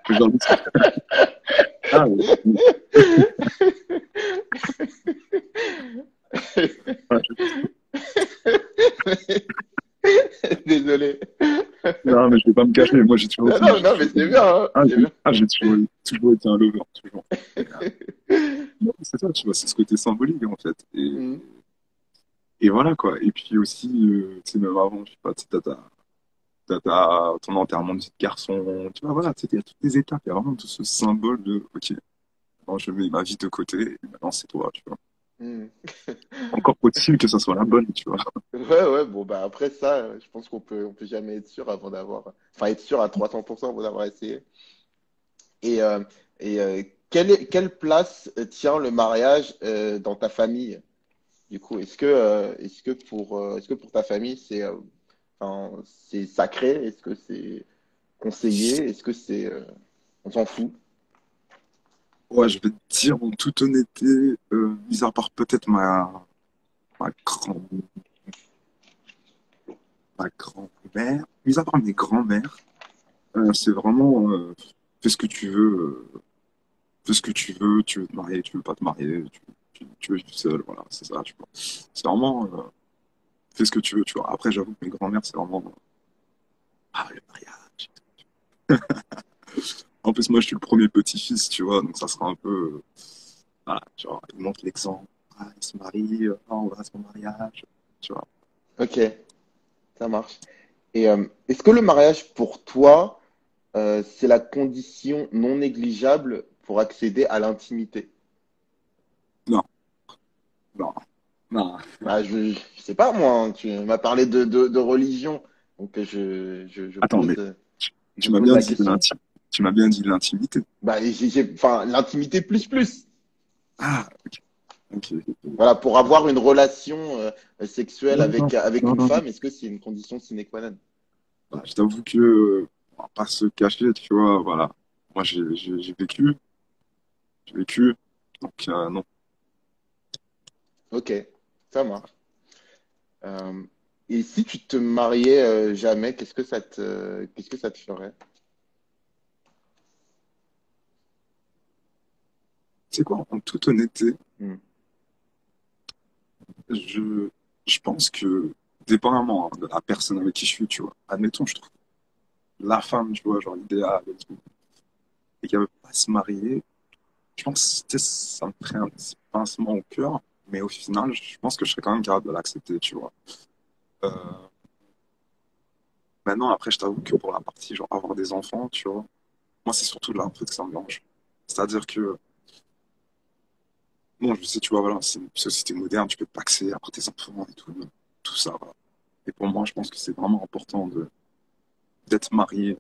aujourd'hui, ah, oui. Ah, Désolé. non, mais je vais pas me cacher. Moi, j'ai toujours Non, été, non, non, mais c'est bien, hein, c'est bien. j'ai toujours été un lover, toujours. Et, non, c'est ça, tu vois, c'est ce côté symbolique, en fait. Hmm. Et voilà, quoi. Et puis aussi, tu sais, même avant, je sais pas, tu sais, t'as ton enterrement de vie de garçon, tu vois, voilà, tu sais, il y a toutes les étapes, il y a vraiment tout ce symbole de, ok, maintenant je mets ma vie de côté, et maintenant c'est toi, tu vois. Hmm. Encore faut-il que ça soit la bonne, tu vois. Ouais, ouais, bon, bah après ça, je pense on peut jamais être sûr avant enfin, être sûr à 300% avant d'avoir essayé. Et, euh, quelle place tient le mariage dans ta famille? Du coup, est-ce que pour ta famille, enfin, c'est sacré? Est-ce que c'est conseillé? Est-ce que on s'en fout? Ouais, je vais te dire en toute honnêteté, mis à part peut-être ma, grand, ma grand-mère, mis à part mes grands-mères, c'est vraiment, fais ce que tu veux, fais ce que tu veux te marier, tu veux pas te marier, tu veux vivre seul, voilà, c'est ça, tu vois. C'est vraiment, fais ce que tu veux, tu vois. Après, j'avoue que mes grands-mères, c'est vraiment, ah, le mariage. En plus, moi, je suis le premier petit-fils, tu vois, donc ça sera un peu, voilà, genre, ils montrent l'exemple, ah, ils se marient, ah, on va à son mariage, tu vois. Ok, ça marche. Et est-ce que le mariage pour toi, c'est la condition non négligeable pour accéder à l'intimité? Non, non, non. Bah, je sais pas moi, hein, tu m'as parlé de religion, donc Attends, mais je tu m'as pose bien la dit de question. tu m'as bien dit de l'intimité. Bah, enfin, l'intimité plus plus. Ah, ok, ok, ok. Voilà, pour avoir une relation sexuelle Non, non, avec non, une non, non. femme, est-ce que c'est une condition sine qua non? Bah, je t'avoue que, on va pas se cacher, tu vois, voilà. Moi, j'ai vécu, donc non. Ok, ça marche. Euh, Et si tu te mariais jamais, qu'est-ce que ça te ferait? C'est quoi, en toute honnêteté, Hmm. je, je pense que, dépendamment hein, de la personne avec qui je suis, tu vois, admettons, je trouve la femme, tu vois, genre idéale et tout, et qu'elle veut pas se marier, je pense que ça me ferait un petit pincement au cœur, mais au final, je pense que je serais quand même capable de l'accepter, tu vois. Euh, Maintenant, après, je t'avoue que pour la partie, genre, avoir des enfants, tu vois, moi, c'est surtout là, en fait, que ça me dérange. C'est-à-dire que, bon, je sais, tu vois, voilà, c'est une société moderne, tu peux paxer après tes enfants et tout ça, voilà. Et pour moi, je pense que c'est vraiment important d'être marié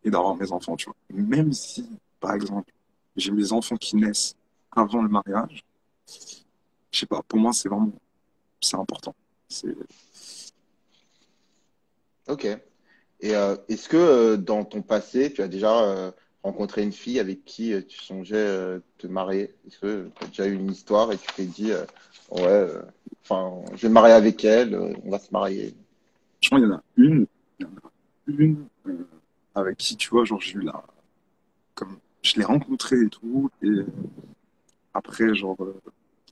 et d'avoir mes enfants, tu vois. Même si, par exemple, j'ai mes enfants qui naissent avant le mariage, je sais pas, pour moi, c'est important. C'est, Ok. Et est-ce que dans ton passé, tu as déjà rencontré une fille avec qui tu songeais te marier? Est-ce que tu as déjà eu une histoire et tu t'es dit, ouais, enfin, je vais me marier avec elle, on va se marier. franchement, il y en a une avec qui, tu vois, genre, j'ai eu la, comme, je l'ai rencontrée et tout, et après, genre,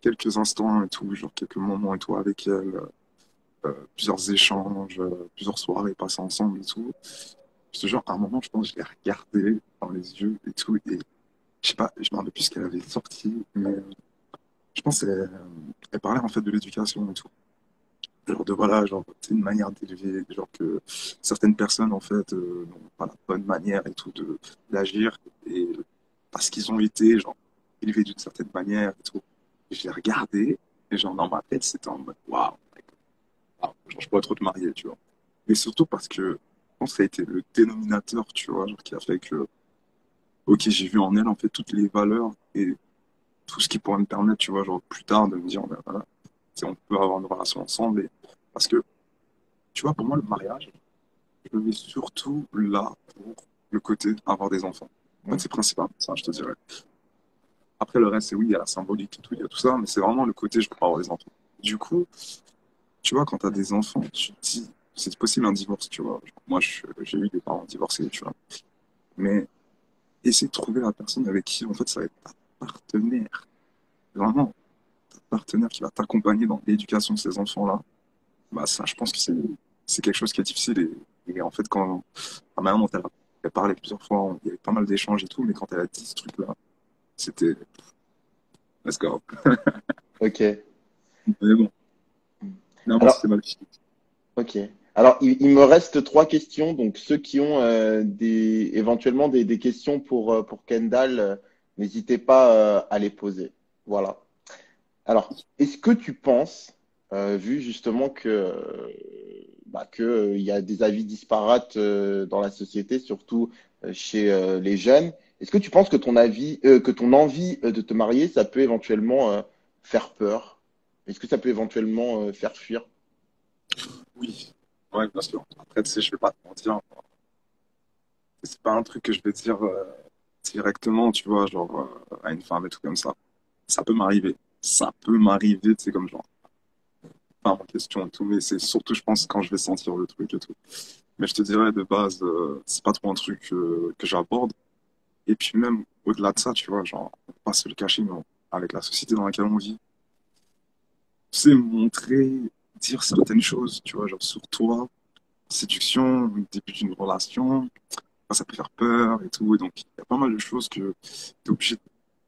quelques instants et tout, genre, quelques moments et tout avec elle, plusieurs échanges, plusieurs soirées passées ensemble et tout. Je te jure, à un moment, je pense que je l'ai regardée dans les yeux et tout, et je sais pas, je me rappelle plus ce qu'elle avait sorti, mais je pense elle parlait en fait de l'éducation et tout. Genre de voilà, genre c'est une manière d'élever, genre que certaines personnes en fait n'ont pas la bonne manière et tout de d'agir et parce qu'ils ont été genre élevés d'une certaine manière et tout. Et je l'ai regardé et genre dans ma tête c'était en mode waouh, genre je pourrais trop te marier, tu vois. Mais surtout parce que je pense que ça a été le dénominateur, tu vois, genre qui a fait que ok j'ai vu en elle en fait toutes les valeurs et tout ce qui pourrait me permettre, tu vois, genre plus tard de me dire ben voilà, on peut avoir une relation ensemble et parce que tu vois pour moi le mariage je me mets surtout là pour le côté avoir des enfants. En fait, Hmm. c'est principal, ça, je te dirais. Après, le reste, c'est oui, il y a la symbolique et tout, il y a tout ça, mais c'est vraiment le côté je veux pas avoir des enfants. Du coup, tu vois, quand tu as des enfants, tu te dis, c'est possible un divorce, tu vois. Moi, j'ai eu des parents divorcés, tu vois. Mais essayer de trouver la personne avec qui, en fait, ça va être ta partenaire. Vraiment, ta partenaire qui va t'accompagner dans l'éducation de ces enfants-là. Bah, ça, je pense que c'est quelque chose qui est difficile. Et en fait, ma maman, elle parlait plusieurs fois, il y avait pas mal d'échanges et tout, mais quand elle a dit ce truc-là, c'était let's go. Ok. Mais bon, finalement, Alors, c'était mal fini. ok. Alors, il me reste trois questions. Donc, ceux qui ont éventuellement des questions pour Kendall, n'hésitez pas à les poser. Voilà. Alors, est-ce que tu penses, vu justement il y a des avis disparates dans la société, surtout chez les jeunes, est-ce que tu penses que que ton envie de te marier, ça peut éventuellement faire peur? Est-ce que ça peut éventuellement faire fuir? Oui, ouais, bien sûr. Après, tu sais, je vais pas te mentir, c'est pas un truc que je vais dire directement, tu vois, genre à une femme et tout comme ça. Ça peut m'arriver. Ça peut m'arriver, tu sais, comme genre, pas en question et tout, mais c'est surtout, je pense, quand je vais sentir le truc et tout. Mais je te dirais, de base, c'est pas trop un truc que j'aborde. Et puis même au-delà de ça, tu vois, genre, on va pas se le cacher, mais avec la société dans laquelle on vit, tu sais, montrer, dire certaines choses, tu vois, genre sur toi, séduction, début d'une relation, ça peut faire peur et tout. Et donc, il y a pas mal de choses que tu es obligé,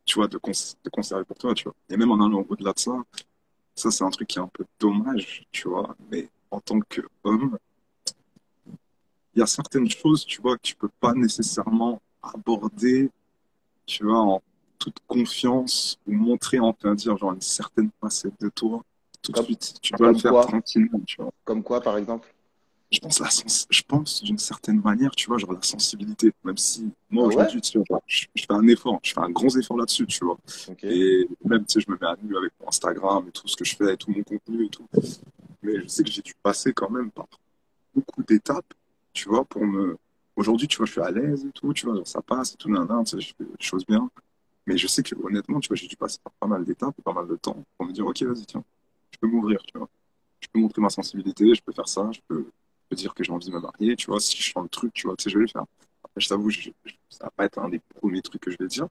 tu vois, de conserver pour toi, tu vois. Et même en allant au-delà de ça, ça, c'est un truc qui est un peu dommage, tu vois. Mais en tant qu'homme, il y a certaines choses, tu vois, que tu peux pas nécessairement aborder, tu vois, en toute confiance ou montrer, on peut dire, genre une certaine facette de toi tout de Comme, suite. Tu dois le comme faire quoi? tranquillement, tu vois. Comme quoi, par exemple? Je pense d'une certaine manière, tu vois, genre la sensibilité, même si moi Ah ouais? aujourd'hui, tu vois, je fais un effort, je fais un gros effort là-dessus, tu vois. Ok. Et même, tu sais, je me mets à nu avec mon Instagram et tout ce que je fais et tout mon contenu et tout. Mais je sais que j'ai dû passer quand même par beaucoup d'étapes, tu vois, pour me. Aujourd'hui, tu vois, je suis à l'aise et tout, tu vois, genre, ça passe et tout, nan, nan, tu sais, je fais les choses bien. Mais je sais que honnêtement, tu vois, j'ai dû passer par pas mal d'étapes et pas mal de temps pour me dire, ok, vas-y, tiens, je peux m'ouvrir, tu vois. je peux montrer ma sensibilité, je peux faire ça, je peux dire que j'ai envie de me marier, tu vois, si je sens le truc, tu vois, tu sais, je vais le faire. Après, je t'avoue, ça va pas être un des premiers trucs que je vais dire,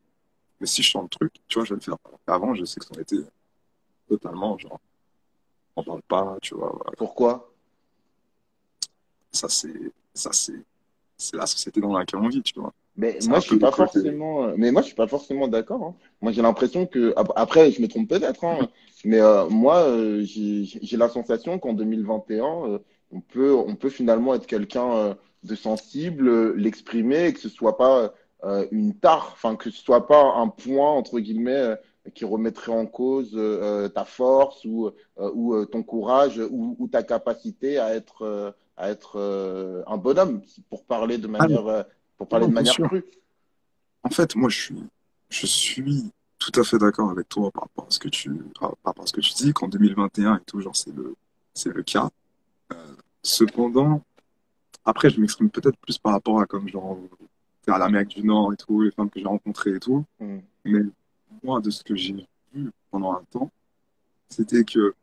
mais si je sens le truc, tu vois, je vais le faire. Avant, je sais que ça aurait été totalement, genre, on parle pas, tu vois, voilà. Pourquoi? Ça, ça, c'est la société dans laquelle on vit, tu vois. Mais C'est moi, un je peu suis le pas côté. forcément, mais moi, je suis pas forcément d'accord, hein. Moi, j'ai l'impression que, après, je me trompe peut-être, hein, mais moi, j'ai la sensation qu'en 2021, on peut finalement être quelqu'un de sensible, l'exprimer, et que ce soit pas une tare, enfin, que ce soit pas un point, entre guillemets, qui remettrait en cause ta force ou ton courage ou ta capacité à être un bonhomme, pour parler de Ah, non, manière pour parler non, de bien manière sûr. crue. En fait, je suis tout à fait d'accord avec toi par rapport à ce que tu dis, qu'en 2021 et tout, genre, c'est le cas. Cependant, après, je m'exprime peut-être plus par rapport à comme, genre, à l'Amérique du Nord et tout, les femmes que j'ai rencontrées et tout. Mm, Mais moi, de ce que j'ai vu pendant un temps, c'était que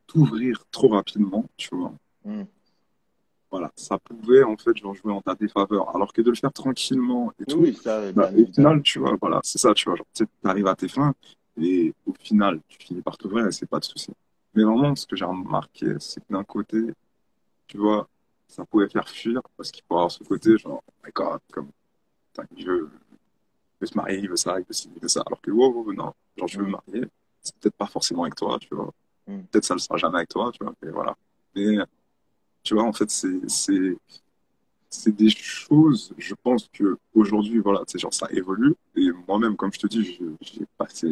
t'ouvrir trop rapidement, tu vois, mm. voilà, ça pouvait en fait genre, jouer en ta défaveur. Alors que de le faire tranquillement et Oui, tout, oui, ça, bah, bien au évidemment. final, tu vois, voilà, c'est ça, tu vois, genre, tu arrives à tes fins et au final, tu finis par t'ouvrir et c'est pas de souci. Mais vraiment, ce que j'ai remarqué, c'est que d'un côté, tu vois, ça pouvait faire fuir parce qu'il faut avoir ce côté, genre, oh my God, comme, putain, il veut se marier, il veut ça, il veut ci, il veut ça. Alors que, wow, wow, non, genre, je veux me Mm, marier, c'est peut-être pas forcément avec toi, tu vois. mm, Peut-être ça le sera jamais avec toi, tu vois, et voilà. Mais, tu vois, en fait, c'est des choses, je pense que aujourd'hui, voilà, c'est genre ça évolue. Et moi-même, comme je te dis, j'ai passé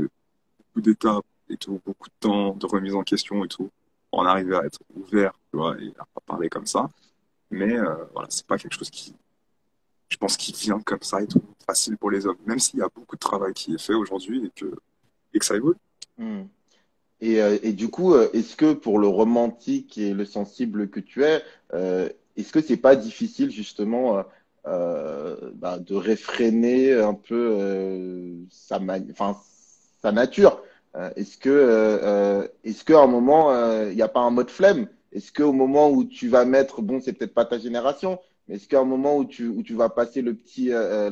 beaucoup d'étapes et tout, beaucoup de temps de remise en question et tout, pour en arriver à être ouvert, tu vois, et à pas parler comme ça. Mais voilà, c'est pas quelque chose qui, je pense, qui vient comme ça et tout, facile pour les hommes. Même s'il y a beaucoup de travail qui est fait aujourd'hui et que ça évolue. mm. Et du coup, est-ce que pour le romantique et le sensible que tu es, est-ce que c'est pas difficile justement bah, de réfréner un peu enfin, sa nature? Est-ce qu'à un moment, il n'y a pas un mode flemme? Est-ce qu'au moment où tu vas mettre, bon, c'est peut-être pas ta génération, mais est-ce qu'à un moment où tu vas passer la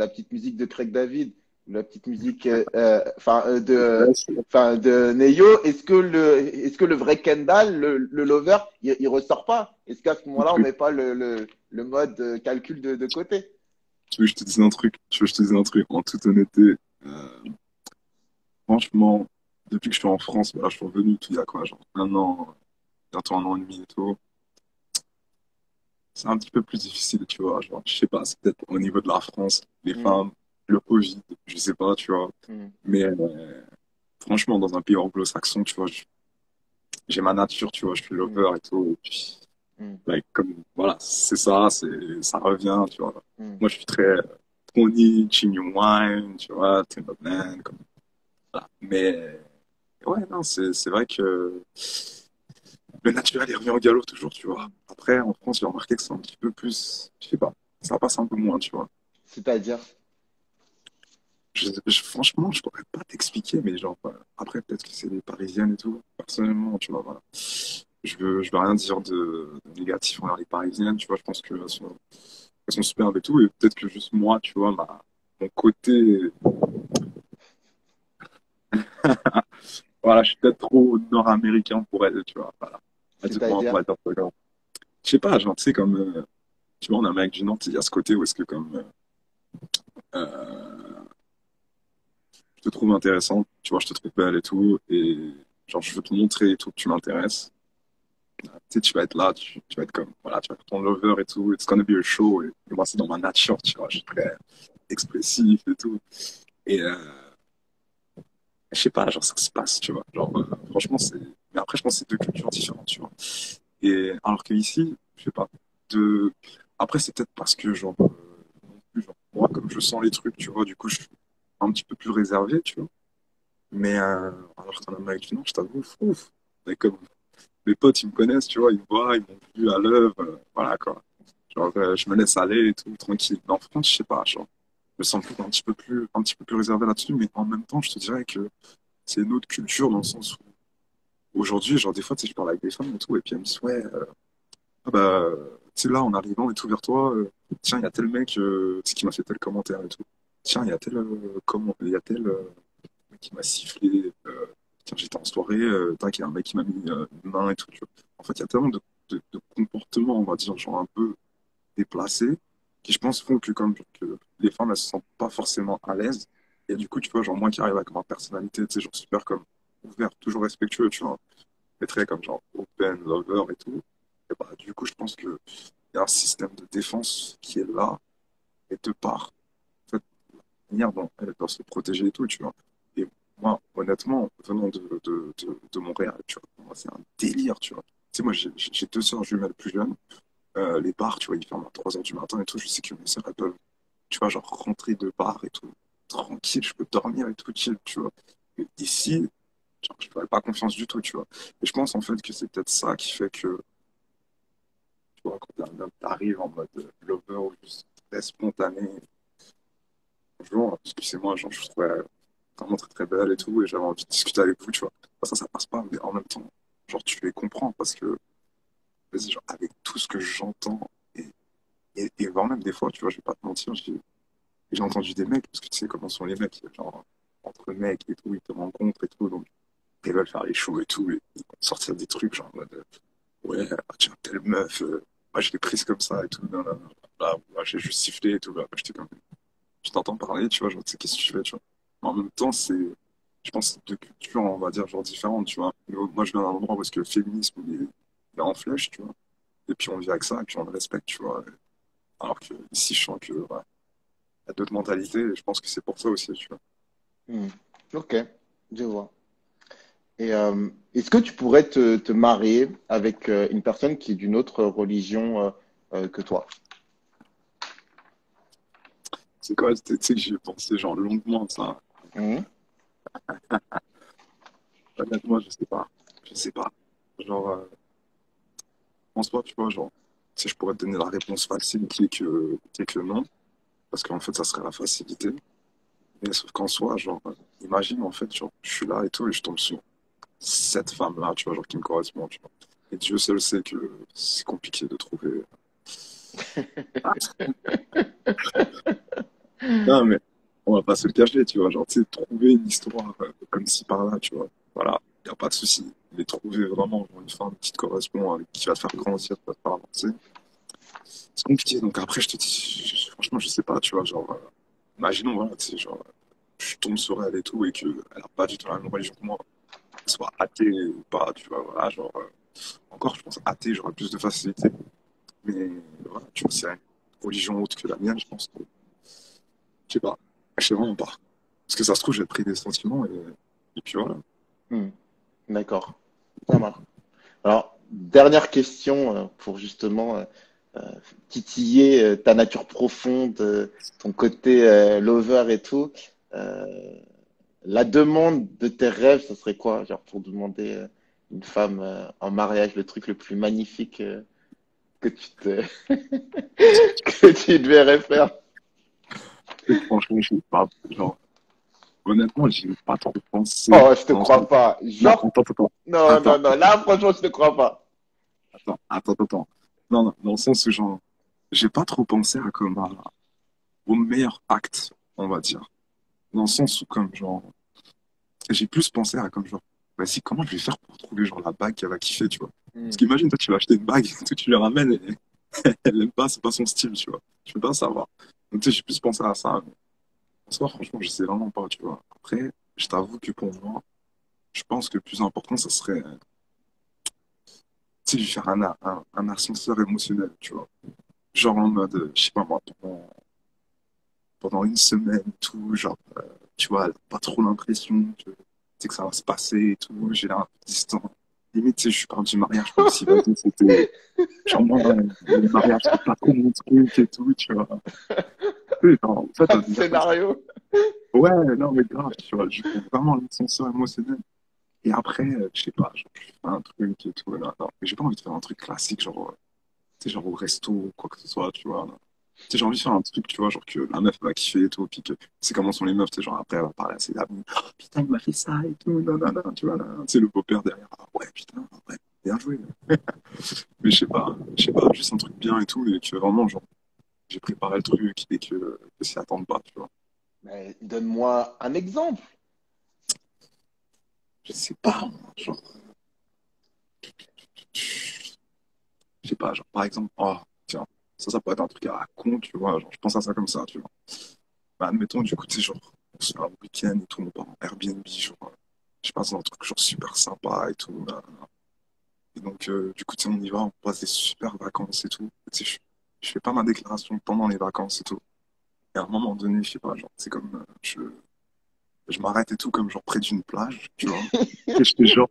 petite musique de Craig David, la petite musique Ouais, c'est de Neyo, est-ce que le vrai Kendall, le lover, il ressort pas? Est-ce qu'à ce un moment-là, on truc. met pas le mode calcul de côté? Tu veux que je te dise un truc? Tu veux que je te dise un truc? En toute honnêteté, franchement, depuis que je suis en France, voilà, je suis revenu tout il y a quoi, genre un an, bientôt un an et demi et tout. C'est un petit peu plus difficile, tu vois. Genre, je sais pas, c'est peut-être au niveau de la France, les Hmm, femmes, le Covid, je sais pas, tu vois. hmm, Mais franchement, dans un pays anglo-saxon, tu vois, j'ai ma nature, tu vois, je suis hmm, lover et tout. Et puis, hmm, like, comme, voilà, c'est ça, ça revient, tu vois. hmm. Moi, je suis très Tony, Chignon Wine, tu vois, Timberland, comme, voilà. Mais, ouais, non, c'est vrai que le naturel, il revient au galop toujours, tu vois. Après, en France, j'ai remarqué que c'est un petit peu plus, je sais pas, ça passe un peu moins, tu vois. C'est-à-dire, Franchement, je pourrais pas t'expliquer, mais genre, après, peut-être que c'est les Parisiennes et tout. Personnellement, tu vois, voilà. Je veux rien dire de négatif envers les Parisiennes, tu vois. Je pense elles sont superbes et tout. Et peut-être que juste moi, tu vois, mon côté, voilà, je suis peut-être trop nord-américain pour elles, tu vois. Voilà. On va c'est-à-dire, dire ça comme- Je sais pas, genre, tu sais, comme, tu vois, en Amérique du Nord, il y a ce côté où est-ce que, comme, euh, je te trouve intéressante, tu vois, je te trouve belle et tout, et genre, je veux te montrer et tout que tu m'intéresses. Tu sais, tu vas être là, tu vas être comme, voilà, tu vas être ton lover et tout, it's gonna be a show, et moi, c'est dans ma nature, tu vois, je suis très expressif et tout. Et je sais pas, genre, ça se passe, tu vois. Genre, franchement, c'est. Mais après, je pense que c'est deux cultures différentes, tu vois. Et alors que ici, je sais pas, de. Après, c'est peut-être parce que, genre, non plus, genre, moi, comme je sens les trucs, tu vois, du coup, je suis un petit peu plus réservé, tu vois. Mais alors qu'en Amérique du Nord, je t'avoue, ouf, mais comme mes potes, ils me connaissent, tu vois, ils me voient, ils m'ont vu à l'œuvre, voilà, quoi. Genre, je me laisse aller et tout, tranquille. Mais en France, je sais pas, genre, je me sens peut-être un petit peu plus réservé là-dessus, mais en même temps, je te dirais que c'est une autre culture dans le sens où aujourd'hui, genre, des fois, tu sais, je parle avec des femmes et tout, et puis elles me disent, ouais, ah bah, tu sais, là, en arrivant et tout vers toi, tiens, il y a tel mec, tu sais, qui m'a fait tel commentaire et tout. Tiens, il y a tel mec qui m'a sifflé. Tiens, j'étais en soirée, tac, il y a un mec qui m'a mis une main et tout, tu vois. En fait, il y a tellement de comportements, on va dire, genre un peu déplacés, qui, je pense, font que, comme, genre, que les femmes, elles se sentent pas forcément à l'aise. Et du coup, tu vois, genre, moi qui arrive avec ma personnalité, tu sais, genre, super comme ouvert, toujours respectueux, tu vois, et très comme, genre, open, lover et tout. Et bah, du coup, je pense que il y a un système de défense qui est là, et de part, en fait, la manière dont elle doit se protéger et tout, tu vois. Et moi, honnêtement, venant de Montréal, tu vois, pour moi, c'est un délire, tu vois. Tu sais, moi, j'ai deux sœurs jumelles plus jeunes. Les bars, tu vois, ils ferment à 3 heures du matin et tout. Je sais que mes sœurs, elles peuvent, tu vois, genre rentrer de bar et tout, tranquille, je peux dormir et tout, chill, tu vois. Mais ici, genre, je n'aurais pas confiance du tout, tu vois. Et je pense en fait que c'est peut-être ça qui fait que, tu vois, quand un homme t'arrive en mode lover ou juste très spontané, bonjour, excusez-moi, genre, je vous trouvais vraiment très très belle et tout, et j'avais envie de discuter avec vous, tu vois. Ça passe pas, mais en même temps, genre, tu les comprends parce que, vas-y, genre, avec tout ce que j'entends, et voire même des fois, tu vois, je vais pas te mentir, j'ai entendu des mecs, parce que tu sais comment sont les mecs, genre, entre mecs et tout, ils te rencontrent et tout, donc ils veulent faire les shows et tout, et ils vont sortir des trucs, genre, en mode, ouais, ah, tiens, telle meuf, moi je l'ai prise comme ça et tout, non, non, non, là, moi, j'ai juste sifflé et tout, là, j'étais comme, je t'entends parler, tu vois, genre, tu sais, qu'est-ce que tu fais, tu vois. Mais en même temps, je pense, deux cultures, on va dire, genre, différentes, tu vois. Moi, je viens d'un endroit où est-ce que le féminisme, il est en flèche, tu vois, et puis on vit avec ça, et puis on le respecte, tu vois. Alors que ici, je sens que, ouais, il y a d'autres mentalités, et je pense que c'est pour ça aussi, tu vois. Hmm. Ok, je vois. Et est-ce que tu pourrais te marier avec une personne qui est d'une autre religion que toi? C'est quoi, tu sais que j'y ai pensé genre longuement, ça. Mhm. Honnêtement, je sais pas. Je sais pas. Genre, en soi, tu vois, genre, si je pourrais te donner la réponse facile qui est que non, parce qu'en fait, ça serait la facilité. Mais sauf qu'en soi, genre, imagine, en fait, genre, je suis là et tout, et je tombe sur cette femme-là, tu vois, genre, qui me correspond, tu vois. Et Dieu seul sait que c'est compliqué de trouver. Non, mais on va pas se le cacher, tu vois. Genre, tu sais, trouver une histoire comme ci par là, tu vois. Voilà, il n'y a pas de souci. Mais trouver vraiment genre, une femme qui te correspond, qui va te faire grandir, qui va te faire avancer, c'est compliqué. Donc après, je te dis, franchement, je sais pas, tu vois. Genre, imaginons, voilà, tu sais, genre, je tombe sur elle et tout, et qu'elle n'a pas du tout la même religion que moi, qu'elle soit athée ou pas, tu vois. Voilà, genre, encore, je pense, athée, j'aurais plus de facilité. Mais voilà, tu vois, si elle a une religion autre que la mienne, je pense que, je sais pas. Je sais vraiment pas. Parce que ça se trouve, j'ai pris des sentiments et puis voilà. Hmm. D'accord, ça marche. Alors, dernière question pour justement euh, titiller ta nature profonde, ton côté lover et tout. Euh, la demande de tes rêves, ce serait quoi? Genre pour demander une femme en mariage, le truc le plus magnifique que tu te que tu devrais faire. Et franchement, je sais pas, genre, honnêtement, j'y ai pas trop pensé. Oh, je te Dans le sens- crois pas. Non, Genre, non, non, attends, non. Là, franchement, je te crois pas. attends. Non, non, dans le sens où, genre, j'ai pas trop pensé à au meilleur acte, on va dire. Dans le sens où, comme, genre, j'ai plus pensé à, comme, genre, vas-y, comment je vais faire pour trouver, genre, la bague qu'elle va kiffer, tu vois. Parce Hmm. qu'imagine, toi, tu vas acheter une bague, toi, tu lui ramènes et elle aime pas, c'est pas son style, tu vois. Je peux pas savoir. Donc, tu sais, j'ai plus pensé à ça. En soi, franchement, je sais vraiment pas, tu vois. Après, je t'avoue que pour moi, je pense que le plus important, ça serait, tu sais, lui faire un ascenseur émotionnel, tu vois. Genre en mode, je sais pas moi, pendant une semaine, et tout, genre, tu vois, elle a pas trop l'impression que, tu sais, que ça va se passer et tout. J'ai l'air un peu distant. Limite, tu sais, je suis parti du mariage comme si, vas-y, c'était, genre, moi, le mariage, c'est pas trop mon truc et tout, tu vois. Oui, genre, en fait, Un on dirait comme ça. scénario. Ouais, non, mais grave, tu vois, je prends vraiment l'ascenseur émotionnel. Et après, je sais pas, genre, je fais un truc et tout. Non, non. Mais j'ai pas envie de faire un truc classique, genre, tu sais, genre au resto ou quoi que ce soit, tu vois. Non. sais, j'ai envie de faire un truc, tu vois, genre que la meuf va kiffer et tout, puis que c'est comment sont les meufs, tu sais, genre après elle va parler à ses amis, oh, putain, il m'a fait ça et tout, non, non, non, tu vois, là, tu sais, le beau-père derrière, ah, ouais, putain, ouais, bien joué. Mais je sais pas, juste un truc bien et tout, et que vraiment, genre, j'ai préparé le truc et que s'y attendent pas, tu vois. Mais donne-moi un exemple. Je sais pas, moi, genre, je sais pas, genre, par exemple, oh, tiens, ça pourrait être un truc à la con, tu vois, genre, je pense à ça comme ça, tu vois. Bah, admettons, du coup, tu sais, genre, on se fait un week-end et tout, on part en Airbnb, genre, je passe dans un truc genre super sympa et tout, là. Et donc, du coup, tu sais, on y va, on passe des super vacances et tout. Tu sais, je fais pas ma déclaration pendant les vacances et tout. Et à un moment donné, je sais pas, genre, c'est comme, je m'arrête et tout, comme genre près d'une plage, tu vois. Et je fais genre,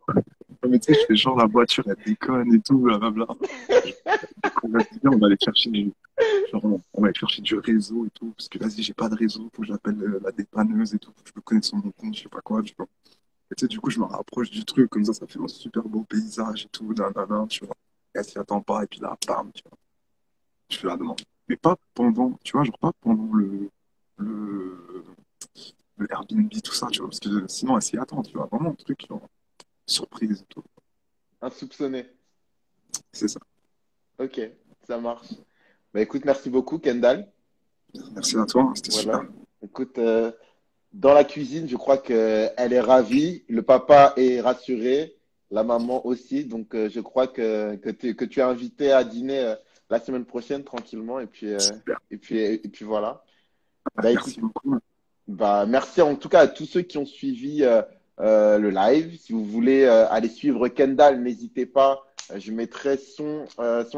mais tu sais, je fais genre la voiture, elle déconne et tout, blablabla. Je- On va se dire, on va aller chercher genre, on va aller chercher du réseau et tout, parce que vas-y, j'ai pas de réseau, faut que j'appelle la dépanneuse et tout, faut que je me connecte sur mon compte, je sais pas quoi, tu vois. Et tu sais, du coup, je me rapproche du truc, comme ça fait un super beau paysage et tout, nanana, tu vois. Et elle s'y attend pas, et puis là, bam, tu vois. Je fais la demande. Mais pas pendant, tu vois, genre pas pendant le, le Airbnb, tout ça, tu vois, parce que sinon, elle s'y attend, tu vois. Vraiment un truc, genre, surprise et tout. Insoupçonné. C'est ça. Ok, ça marche. Bah écoute, merci beaucoup, Kendall. Merci à toi, hein, c'était super. Voilà. Écoute, dans la cuisine, je crois qu'elle est ravie. Le papa est rassuré. La maman aussi. Donc, je crois que tu es invité à dîner la semaine prochaine tranquillement. Super. Et puis voilà. Bah écoute, Merci beaucoup. bah, merci en tout cas à tous ceux qui ont suivi le live. Si vous voulez aller suivre Kendall, n'hésitez pas. Je mettrai son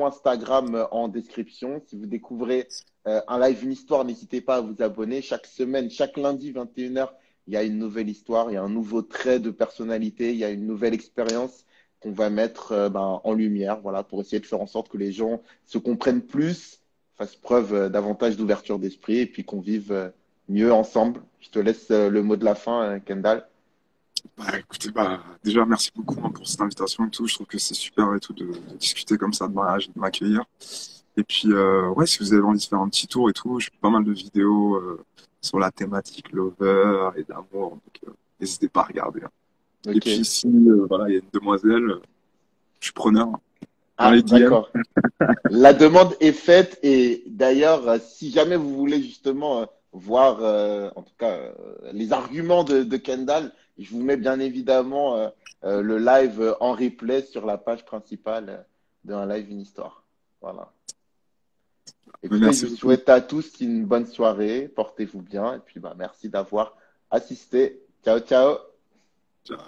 Instagram en description. Si vous découvrez un live, une histoire, n'hésitez pas à vous abonner. Chaque semaine, chaque lundi, 21h, il y a une nouvelle histoire, il y a un nouveau trait de personnalité, il y a une nouvelle expérience qu'on va mettre ben, en lumière, voilà, pour essayer de faire en sorte que les gens se comprennent plus, fassent preuve davantage d'ouverture d'esprit et puis qu'on vive mieux ensemble. Je te laisse le mot de la fin, Kendall. Bah, écoutez, bah, déjà, merci beaucoup hein, pour cette invitation et tout. Je trouve que c'est super et tout de discuter comme ça de mariage, de m'accueillir. Et puis, ouais, si vous avez envie de faire un petit tour et tout, je fais pas mal de vidéos sur la thématique lover et d'amour. Donc, n'hésitez pas à regarder, hein. Et Ok. puis, si voilà, il y a une demoiselle, je suis preneur hein, dans Ah, les DM. d'accord. La demande est faite et d'ailleurs, si jamais vous voulez justement voir, en tout cas, les arguments de Kendall, je vous mets bien évidemment le live en replay sur la page principale d'un live une histoire. Voilà. Mais Écoutez, je merci vous beaucoup. souhaite à tous une bonne soirée. Portez-vous bien et puis bah, merci d'avoir assisté. Ciao, ciao. Ciao.